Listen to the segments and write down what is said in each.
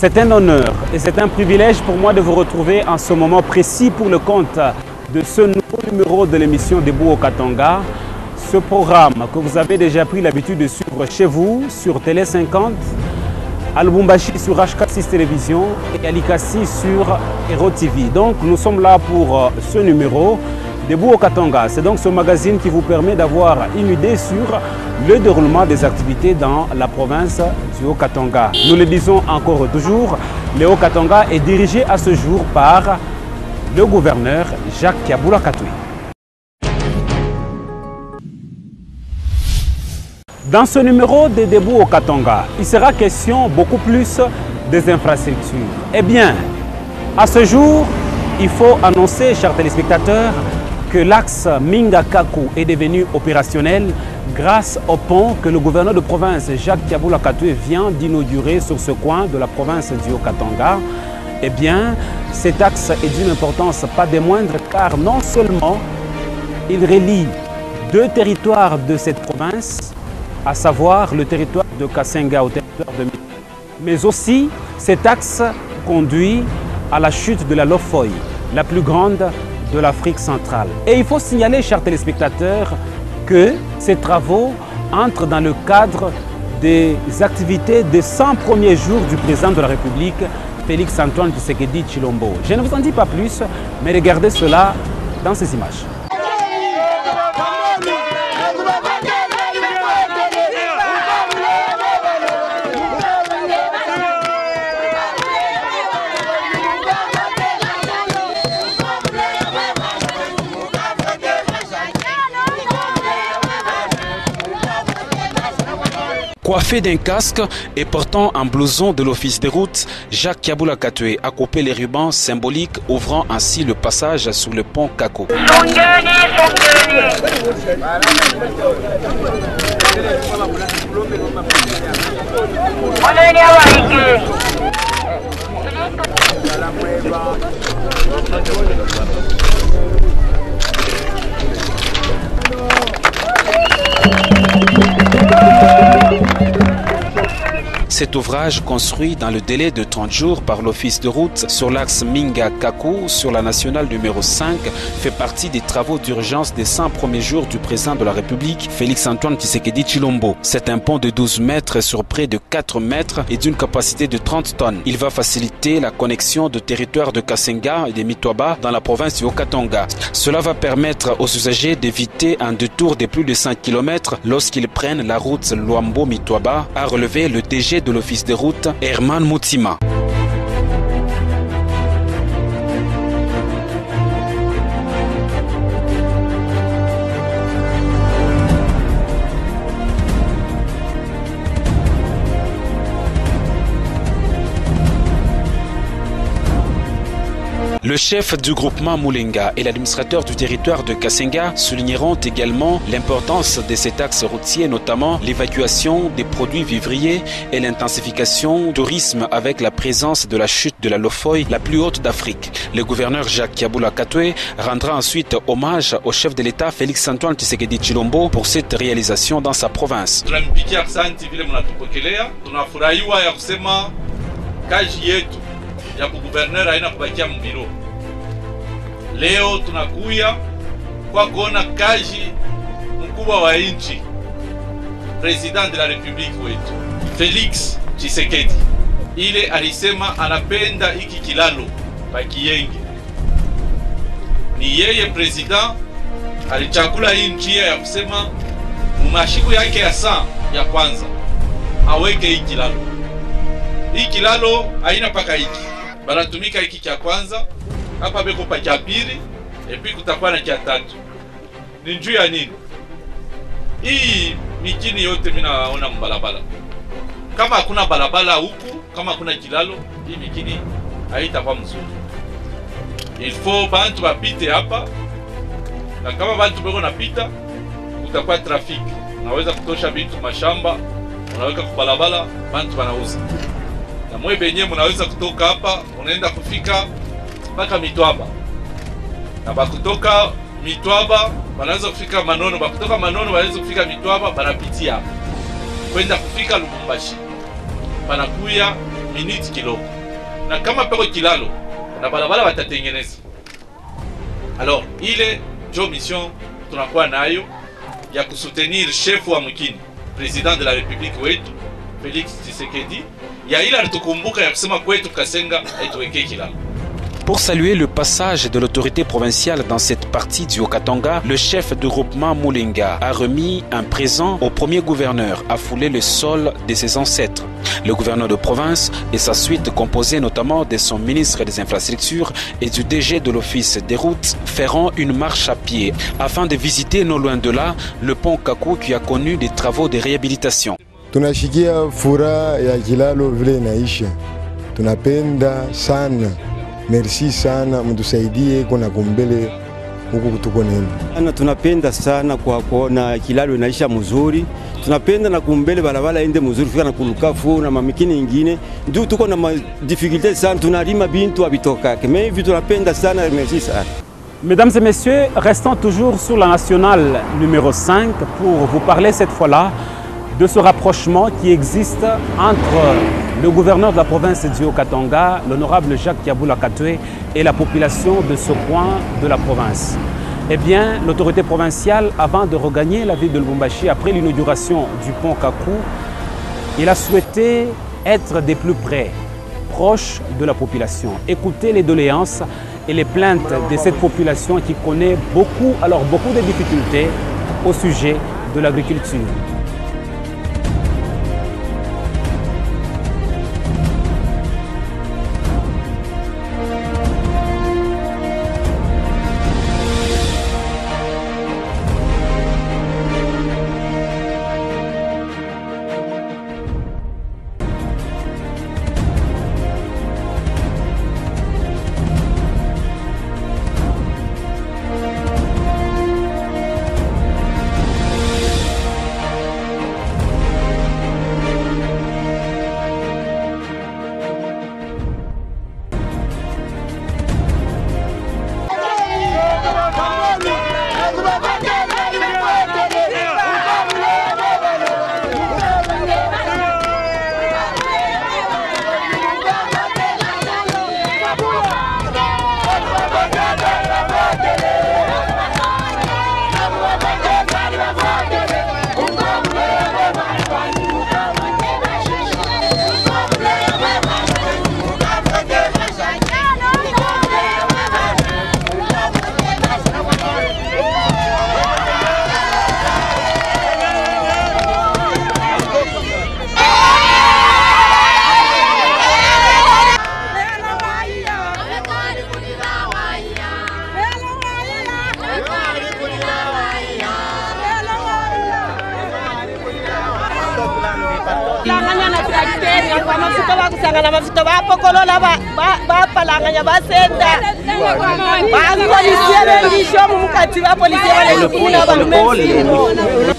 C'est un honneur et c'est un privilège pour moi de vous retrouver en ce moment précis pour le compte de ce nouveau numéro de l'émission Debout au Katanga. Ce programme que vous avez déjà pris l'habitude de suivre chez vous sur Télé 50, à Lubumbashi sur HK6 Télévision et à Likasi sur Hero TV. Donc nous sommes là pour ce numéro Debout au Katanga. C'est donc ce magazine qui vous permet d'avoir une idée sur le déroulement des activités dans la province du Haut-Katanga. Nous le disons encore et toujours, le Haut-Katanga est dirigé à ce jour par le gouverneur Jacques Kiaboula Katoué. Dans ce numéro de Debout au Katanga, il sera question beaucoup plus des infrastructures. Eh bien, à ce jour, il faut annoncer, chers téléspectateurs, que l'axe Minga-Kakou est devenu opérationnel grâce au pont que le gouverneur de province Jacques Kiaboula Katoué vient d'inaugurer sur ce coin de la province du Haut-Katanga. Eh bien, cet axe est d'une importance pas des moindres car non seulement il relie deux territoires de cette province, à savoir le territoire de Kasenga au territoire de Mito, mais aussi cet axe conduit à la chute de la Lofoy, la plus grande de l'Afrique centrale. Et il faut signaler, chers téléspectateurs, que ces travaux entrent dans le cadre des activités des 100 premiers jours du président de la République, Félix Antoine Tshisekedi Tshilombo. Je ne vous en dis pas plus, mais regardez cela dans ces images. Coiffé d'un casque et portant un blouson de l'office des routes, Jacques Kiaboula Katoué a coupé les rubans symboliques, ouvrant ainsi le passage sur le pont Kako. Cet ouvrage, construit dans le délai de 30 jours par l'office de route sur l'axe Minga-Kakou sur la nationale numéro 5, fait partie des travaux d'urgence des 100 premiers jours du président de la République, Félix Antoine Tshisekedi Tshilombo. C'est un pont de 12 mètres sur près de 4 mètres et d'une capacité de 30 tonnes. Il va faciliter la connexion de territoires de Kasenga et de Mitoaba dans la province du Haut-Katanga. Cela va permettre aux usagers d'éviter un détour de plus de 5 km lorsqu'ils prennent la route Luambo-Mitoaba, a relevé le DG de l'office des routes, Herman Moutima. Le chef du groupement Moulenga et l'administrateur du territoire de Kasenga souligneront également l'importance de cet axe routier, notamment l'évacuation des produits vivriers et l'intensification du tourisme avec la présence de la chute de la Lofoy, la plus haute d'Afrique. Le gouverneur Jacques Kiaboula Katoué rendra ensuite hommage au chef de l'État Félix Antoine Tshisekedi Tshilombo pour cette réalisation dans sa province. Ya kuguverner haina kubakia mbiro. Leo tunakuya kwa kuona kazi mkubwa wa nchi, President de la Republique wetu Felix Tshisekedi. Ile alisema anapenda hiki kilalo pa Kiyenge. Ni yeye president alichakula hii njia ya kusema mumashiku yake ya saa ya kwanza aweke hiki kilalo. Hiki kilalo haina paka hiki. Banatumika hiki cha kwanza, hapa beko pa cha pili, epi kutakuwa na cha tatu. Ni njuu ya nini? Hii mijini yote mina naona mbalabala. Kama hakuna balabala huku, kama hakuna kilalo, hii mijini haitakuwa mzuri. Il faut bantu bapite hapa, na kama bantu beko napita, kutakuwa trafiki. Unaweza kutosha vitu mashamba, unaweka kubalabala, bantu wanauza. Na mwe benye mnaweza kutoka hapa, unaenda kufika mpaka Mitwaba. Na bakutoka Mitwaba, wanaweza kufika Manono, bakutoka Manono wanaweza kufika Mitwaba, banapitia hapa. Kwenda kufika Lubumbashi. Panakuya minute kiloko. na kama peko kilalo na balabala watatengeneza. Alors ile jo mission tunakuwa nayo ya kusoutenir chef wa mkini president de la République wetu Félix Tshisekedi ya ile alitukumbuka ya kusema kwetu Kasenga aituwekee kilalo. Pour saluer le passage de l'autorité provinciale dans cette partie du Haut-Katanga, le chef de groupement Moulinga a remis un présent au premier gouverneur à fouler le sol de ses ancêtres. Le gouverneur de province et sa suite, composée notamment de son ministre des Infrastructures et du DG de l'Office des routes, feront une marche à pied afin de visiter non loin de là le pont Kakou qui a connu des travaux de réhabilitation. Tunashikia furaha ya kilalo vile inaisha. Tunapenda sana. Merci sana, mtusaidie kuna kumbele huku tuko nenda. Tunapenda sana kwa kuona kilalo inaisha mzuri. Tunapenda na kumbele balabala ende mzuri fika na kulukafu na mamikini ingine. Ndio tuko na difficulté sana, tunalima bintu abitokake. Mais hivi tunapenda sana, merci sana. Mesdames et messieurs, restons toujours sur la nationale numéro 5 pour vous parler cette fois-là de ce rapprochement qui existe entre le gouverneur de la province du Haut-Katanga, l'honorable Jacques Kiaboula Katoué, et la population de ce coin de la province. Eh bien, l'autorité provinciale, avant de regagner la ville de Lubumbashi, après l'inauguration du pont Kakou, il a souhaité être des plus près, proche de la population, écouter les doléances et les plaintes de cette population qui connaît beaucoup de difficultés au sujet de l'agriculture.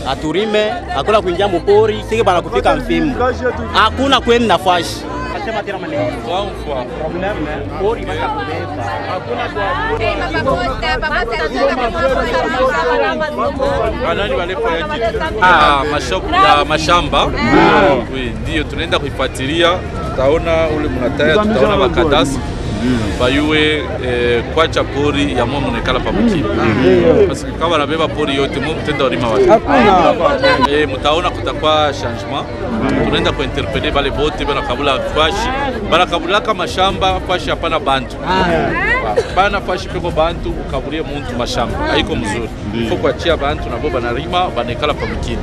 Aturime hakuna kuingia mpori, sisi bana kupika mfimu. Hakuna kwenda nafasi. Mashamba ndio tunaenda kuifuatilia, tutaona ule mnataya, tutaona bakadasi bayue kwacha pori ya mwa munekala pa mukini. Parce que kama nabeba pori yote mwa mtenda urima watu. Mutaona kutakuwa changement. Tunaenda kuinterpeller bale bote bana kabula fashi. Bana kabula kama shamba fashi hapana bantu. Bana fashi peko bantu ukabulie muntu mashamba. Haiko mzuri. Faut kuachia bantu na boba na rima banekala pa mukini.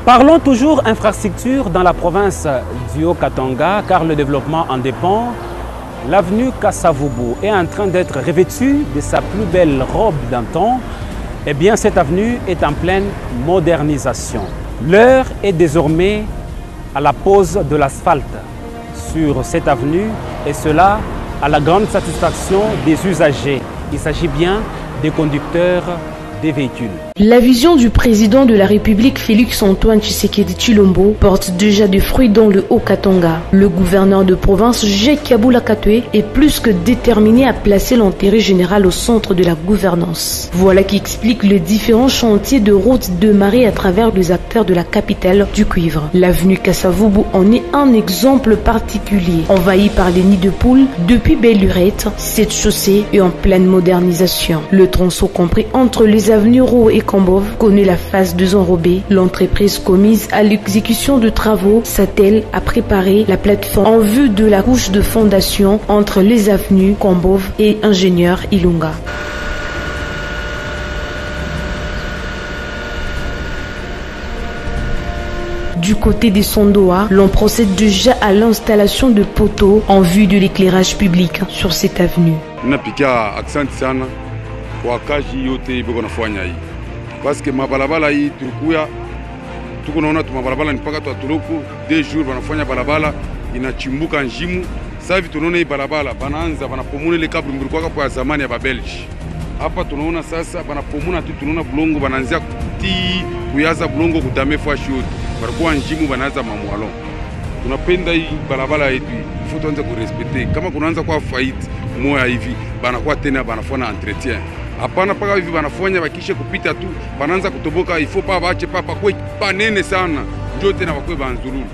Parlons toujours infrastructure dans la province du Haut-Katanga, car le développement en dépend. L'avenue Kassavubu est en train d'être revêtue de sa plus belle robe d'antan. Eh bien, cette avenue est en pleine modernisation. L'heure est désormais à la pose de l'asphalte sur cette avenue, et cela à la grande satisfaction des usagers. Il s'agit bien des conducteurs des véhicules. La vision du président de la République Félix Antoine Tshisekedi Tshilombo porte déjà des fruits dans le Haut-Katanga. Le gouverneur de province Jacques Kabula Katwe est plus que déterminé à placer l'intérêt général au centre de la gouvernance. Voilà qui explique les différents chantiers de route démarrés à travers les acteurs de la capitale du cuivre. L'avenue Kassavubu en est un exemple particulier. Envahie par les nids de poules depuis Belle-Lurette, cette chaussée est en pleine modernisation. Le tronçon compris entre les avenues Roux et Kambov connaît la phase de enrobée. L'entreprise commise à l'exécution de travaux s'attelle à préparer la plateforme en vue de la couche de fondation entre les avenues Kambov et Ingénieur Ilunga. Du côté des Sondoa, l'on procède déjà à l'installation de poteaux en vue de l'éclairage public sur cette avenue. Napikia aksanti sana kwa kazi yote ibeko nafanya hii. Parce que mabalabala hii tulikuya tuko naona tu mabalabala ni paka tu atuloko 2 jours wanafanya balabala inachimbuka njimu. Sasa hivi tunaona hii balabala banaanza banapomuna ile kaburi mlikuwa kwa zamani ya Babelge. Hapa tunaona sasa banapomuna tu tunaona bulongo banaanzia kuti kuyaza bulongo kutamefa shoti. Barikuwa njimu banaanza mamwalo. Tunapenda hii balabala yetu il faut tuanze kurespecter. Kama kunaanza kwa faiti moya hivi banakuwa tena banafanya entretien. Hapana paka hivi banafanya bakishe kupita tu banaanza kutoboka il faut pas bache papa kwa panene sana ndio tena bakwe banzururu.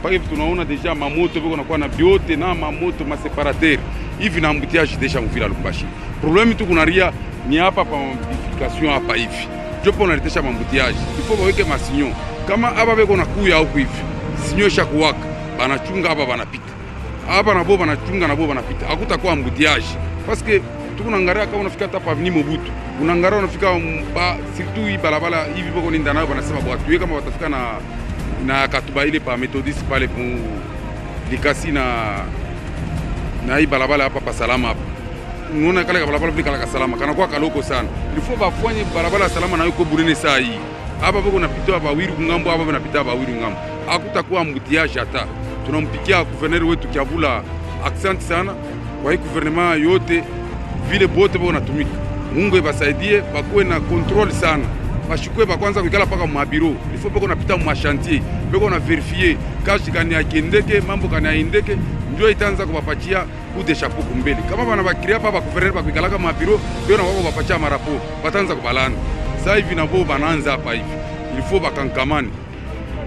Paka hivi tunaona deja mamoto biko nakuwa na biote na mamoto ma separateur hivi na embouteillage deja mvila Lubumbashi. Problème tu kunaria ni hapa pa modification hapa hivi. Ndio pona letesha embouteillage. Il faut baweke masinyo. Kama hapa beko nakuya huko hivi. Sinyo shakuwaka banachunga hapa banapita. Hapa nabo banachunga nabo banapita. Hakutakuwa embouteillage parce que tukunangaria kama unafika hata pa Avenue Mobutu. Unangaria unafika surtout hii barabara hivi boko ninda nayo banasema watu kama watafika na Katuba ile pa Methodist pale pour Likasi na hii barabara hapa pa Salama hapa. Unaona kale barabara vile kala Salama kana kwa kaloko sana. Il faut bafanye barabara Salama na yuko burene saa hii. Hapa boko napita hapa Wiru ngambo hapa napita hapa Wiru ngambo. Hakutakuwa mbutiaje hata. Tunampikia gouverneur wetu Kabula accent sana kwa hii gouvernement yote vile bote boko natumika. Mungu ebasaidie bakuwe na control sana. Bashikwe bakwanza kuikala paka mu bureau. Il faut boko napita mu chantier. Boko na vérifier kazi kani akendeke mambo kani aendeke ndio itaanza kubapatia kude chapeau kumbele. Kama bana bakiria hapa ba gouverneur bakuikala kama bureau, ndio na wao bapatia marapo. Batanza kubalana. Sasa hivi nabo bananza hapa hivi. Il faut bakankamani.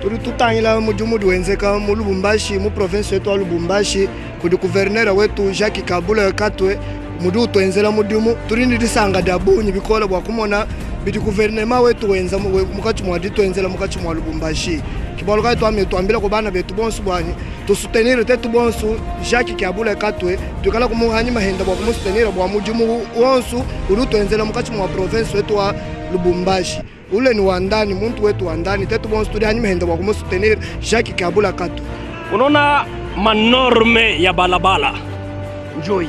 Turi tutangila mujumudu wenzeka mu Lubumbashi mu province yetu ya Lubumbashi kudi gouverneur wetu Jacques Kabula Katwe mudu twenzela mudimu turi ndisanga dabunyi bikola bwa kumona bidi gouvernement wetu wenza mukati mwa ditwenzela mukati mwa Lubumbashi kibalo kai twame twambila ko bana betu bonsu bwani to soutenir tetu bonsu Jacques Kabula Katwe tukala kumuhanya mahenda bwa kumustenira bwa mudimu wonsu uru twenzela mukati mwa province wetu wa Lubumbashi. Ule ni wandani muntu wetu wandani tetu bon studio hanyuma henda wa kumusutenir Jacques Kabula Katwe. Unaona manorme ya balabala njoi.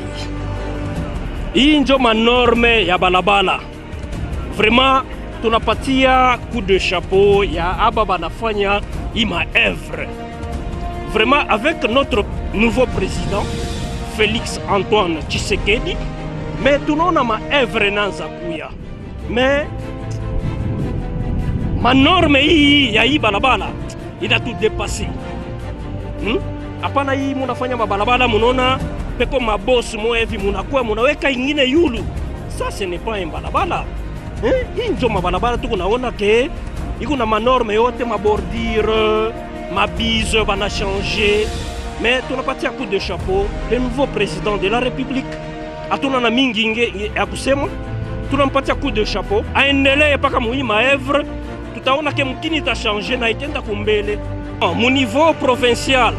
Hii njo manorme ya balabala. Vraiment tunapatia coup de chapeau ya aba banafanya ima œuvre. Vraiment avec notre nouveau président Félix Antoine Tshisekedi, mais tunaona ma œuvre nanza kuya. Mais ma norme hii ya hii balabala ina tout dépassé. Hapana hii munafanya mabalabala munaona peko maboss mo hivi munakuwa munaweka ingine yulu. Ça ce n'est pas un balabala. Hii ndio mabalabala tuko naona ke iko na manorme yote mabordure, mabise bana changer. Mais tunapatia coup de chapeau le nouveau président de la République. Atuna na mingi nge ya kusema tunampatia coup de chapeau. Aendelee paka muima œuvre. Tutaona ke mkini ita changer na itenda kumbele. Mu niveau provincial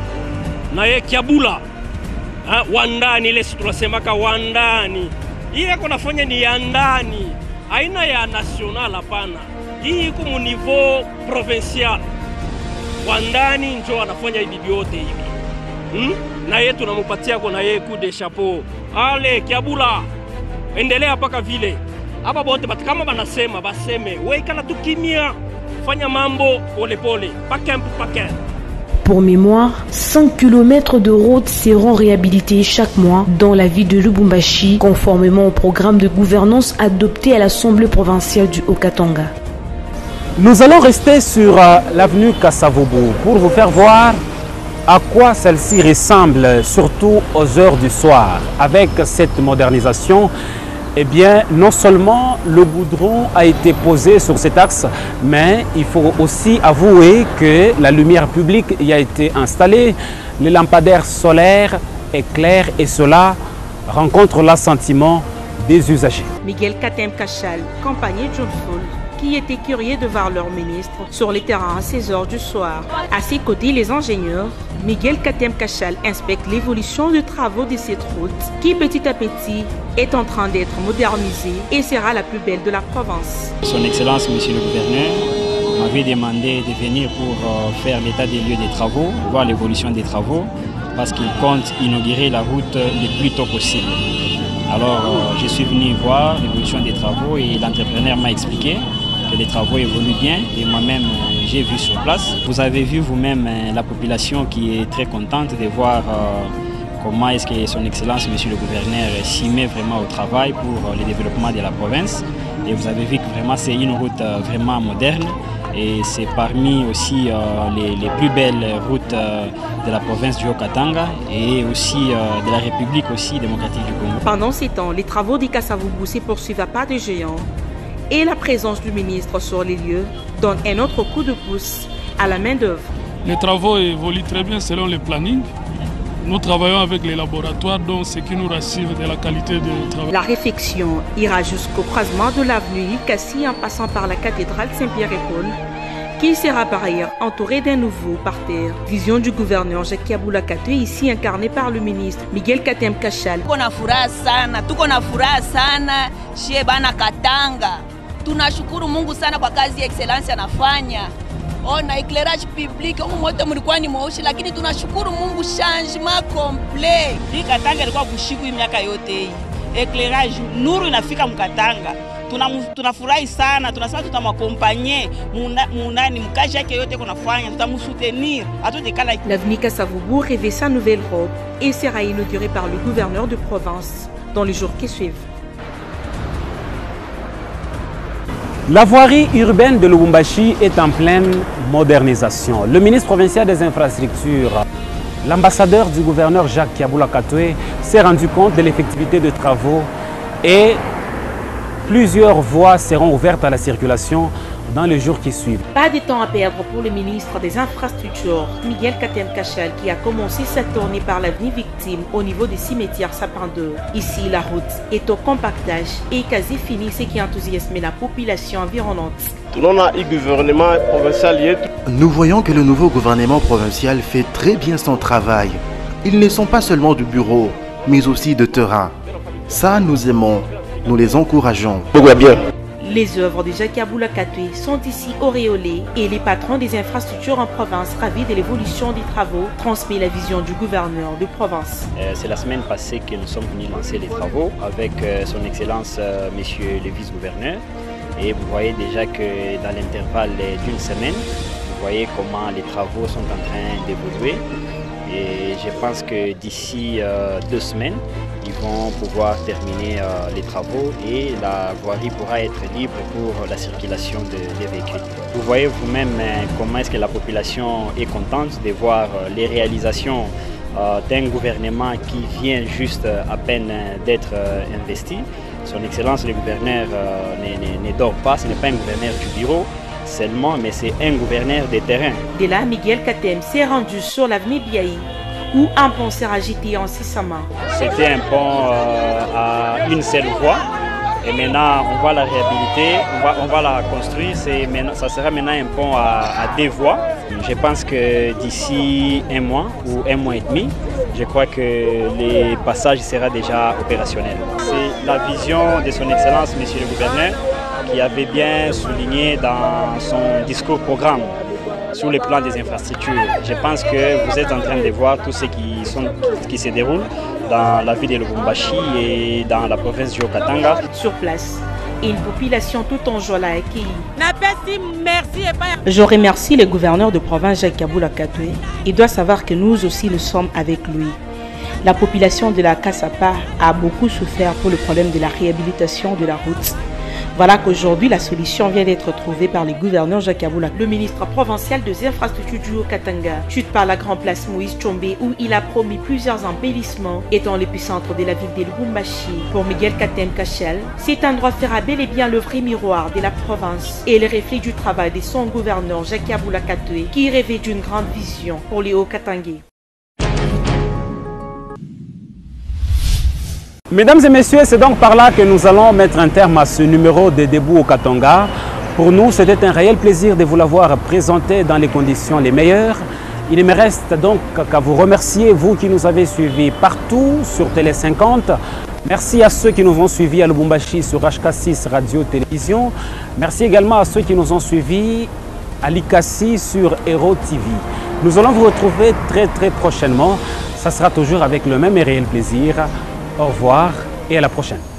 na ye Kabula wandani ile tunasemaka wandani. Hii yako nafanya ni ya ndani. Aina ya national hapana. Hii iko mu niveau provincial. Wandani njo anafanya hivi vyote hivi. Na yeye tunampatia kwa na yeye coup de chapeau. Ale Kabula endelea paka vile. Hapa bote kama banasema baseme wewe kana tukimia fanya mambo pole pole paquet. Pour mémoire, 5 km de routes seront réhabilités chaque mois dans la ville de Lubumbashi, conformément au programme de gouvernance adopté à l'Assemblée provinciale du Haut-Katanga. Nous allons rester sur l'avenue Kasavubu pour vous faire voir à quoi celle-ci ressemble, surtout aux heures du soir. Avec cette modernisation, eh bien, non seulement le goudron a été posé sur cet axe, mais il faut aussi avouer que la lumière publique y a été installée, les lampadaires solaires éclairent et cela rencontre l'assentiment des usagers. Miguel Katem Kachal, compagnie John Foul, qui était curieux de voir leur ministre sur les terrains à 16 heures du soir. À ses côtés, les ingénieurs, Miguel Katem Kachal inspecte l'évolution des travaux de cette route qui petit à petit est en train d'être modernisée et sera la plus belle de la province. Son Excellence, Monsieur le Gouverneur, m'avait demandé de venir pour faire l'état des lieux des travaux, voir l'évolution des travaux, parce qu'il compte inaugurer la route le plus tôt possible. Alors, je suis venu voir l'évolution des travaux et l'entrepreneur m'a expliqué que les travaux évoluent bien et moi-même j'ai vu sur place. Vous avez vu vous-même la population qui est très contente de voir comment est-ce que son Excellence, Monsieur le Gouverneur, s'y met vraiment au travail pour le développement de la province. Et vous avez vu que vraiment c'est une route vraiment moderne et c'est parmi aussi les plus belles routes de la province du Haut-Katanga et aussi de la République aussi démocratique du Congo. Pendant ces temps, les travaux du Kasavubu se poursuivent à pas de géant et la présence du ministre sur les lieux donne un autre coup de pouce à la main-d'œuvre. Les travaux évoluent très bien selon le planning. Nous travaillons avec les laboratoires, donc ce qui nous rassure de la qualité du travail. La réfection ira jusqu'au croisement de l'avenue Ikassi en passant par la cathédrale Saint-Pierre-et-Paul, qui sera par ailleurs entouré d'un nouveau parterre. Vision du gouverneur Jacques-Kabula Katwe, ici incarné par le ministre Miguel Katem Kachal. Tuko na furaha sana shie bana Katanga. Tunashukuru Mungu sana kwa kazi ya excellence anafanya. Na éclairage public moto mlikuwa ni mweusi, lakini tunashukuru Mungu changement complet. Hii Katanga ilikuwa kushiku miaka yote hii. Éclairage nuru inafika mkatanga. Tunafurahi sana, tunasema tutamakompanye munani mkaji yake yote kunafanya, tutamsoutenir. L'avenue Kasavubu revêt sa nouvelle robe et sera inaugurée par le gouverneur de province dans les jours qui suivent. La voirie urbaine de Lubumbashi est en pleine modernisation. Le ministre provincial des infrastructures, l'ambassadeur du gouverneur Jacques-Kabula Katwe s'est rendu compte de l'effectivité des travaux et plusieurs voies seront ouvertes à la circulation dans les jours qui suivent. Pas de temps à perdre pour le ministre des Infrastructures, Miguel Katem Kachal, qui a commencé sa tournée par l'avenue Victime au niveau du cimetière Sapin 2. Ici, la route est au compactage et quasi finie, ce qui enthousiasme la population environnante. Nous voyons que le nouveau gouvernement provincial fait très bien son travail. Ils ne sont pas seulement du bureau, mais aussi de terrain. Ça, nous aimons, nous les encourageons. Les œuvres de Jacques-Kabula Katwe sont ici auréolées et les patrons des infrastructures en province, ravis de l'évolution des travaux, transmet la vision du gouverneur de province. C'est la semaine passée que nous sommes venus lancer les travaux avec son Excellence Monsieur le Vice-Gouverneur. Et vous voyez déjà que dans l'intervalle d'une semaine, vous voyez comment les travaux sont en train d'évoluer. Et je pense que d'ici 2 semaines, ils vont pouvoir terminer les travaux et la voirie pourra être libre pour la circulation des véhicules. Vous voyez vous-même comment est-ce que la population est contente de voir les réalisations d'un gouvernement qui vient juste à peine d'être investi. Son Excellence le gouverneur ne dort pas, ce n'est pas un gouverneur du bureau seulement, mais c'est un gouverneur des terrains. De là, Miguel Katem s'est rendu sur l'avenue Biaï, où un pont sera agité en 6 mains. C'était un pont à une seule voie et maintenant on va la réhabiliter, on va la construire, ça sera maintenant un pont à 2 voies. Je pense que d'ici 1 mois ou 1 mois et demi, je crois que les passages seront déjà opérationnels. C'est la vision de son Excellence, Monsieur le Gouverneur, qui avait bien souligné dans son discours programme sur le plan des infrastructures. Je pense que vous êtes en train de voir tout ce qui se déroule dans la ville de Lubumbashi et dans la province du Haut-Katanga. Sur place, une population tout en joie l'a accueilli. Je remercie le gouverneur de province Jacques-Kabula Katwe. Il doit savoir que nous aussi nous sommes avec lui. La population de la Kasapa a beaucoup souffert pour le problème de la réhabilitation de la route. Voilà qu'aujourd'hui, la solution vient d'être trouvée par le gouverneur Jacques Aboula, le ministre provincial des infrastructures du Haut-Katanga, chute par la Grand Place Moïse Tchombé, où il a promis plusieurs embellissements, étant l'épicentre de la ville de Lubumbashi. Pour Miguel Katem Kachel, cet endroit fera bel et bien le vrai miroir de la province et le reflet du travail de son gouverneur Jacques Aboula Katoué, qui rêvait d'une grande vision pour les Hauts-Katangais. Mesdames et messieurs, c'est donc par là que nous allons mettre un terme à ce numéro de Debout au Katanga. Pour nous, c'était un réel plaisir de vous l'avoir présenté dans les conditions les meilleures. Il ne me reste donc qu'à vous remercier, vous qui nous avez suivis partout sur Télé 50. Merci à ceux qui nous ont suivis à Lubumbashi sur HK6 Radio-Télévision. Merci également à ceux qui nous ont suivis à Likasi sur Hero TV. Nous allons vous retrouver très prochainement. Ça sera toujours avec le même et réel plaisir. Au revoir et à la prochaine.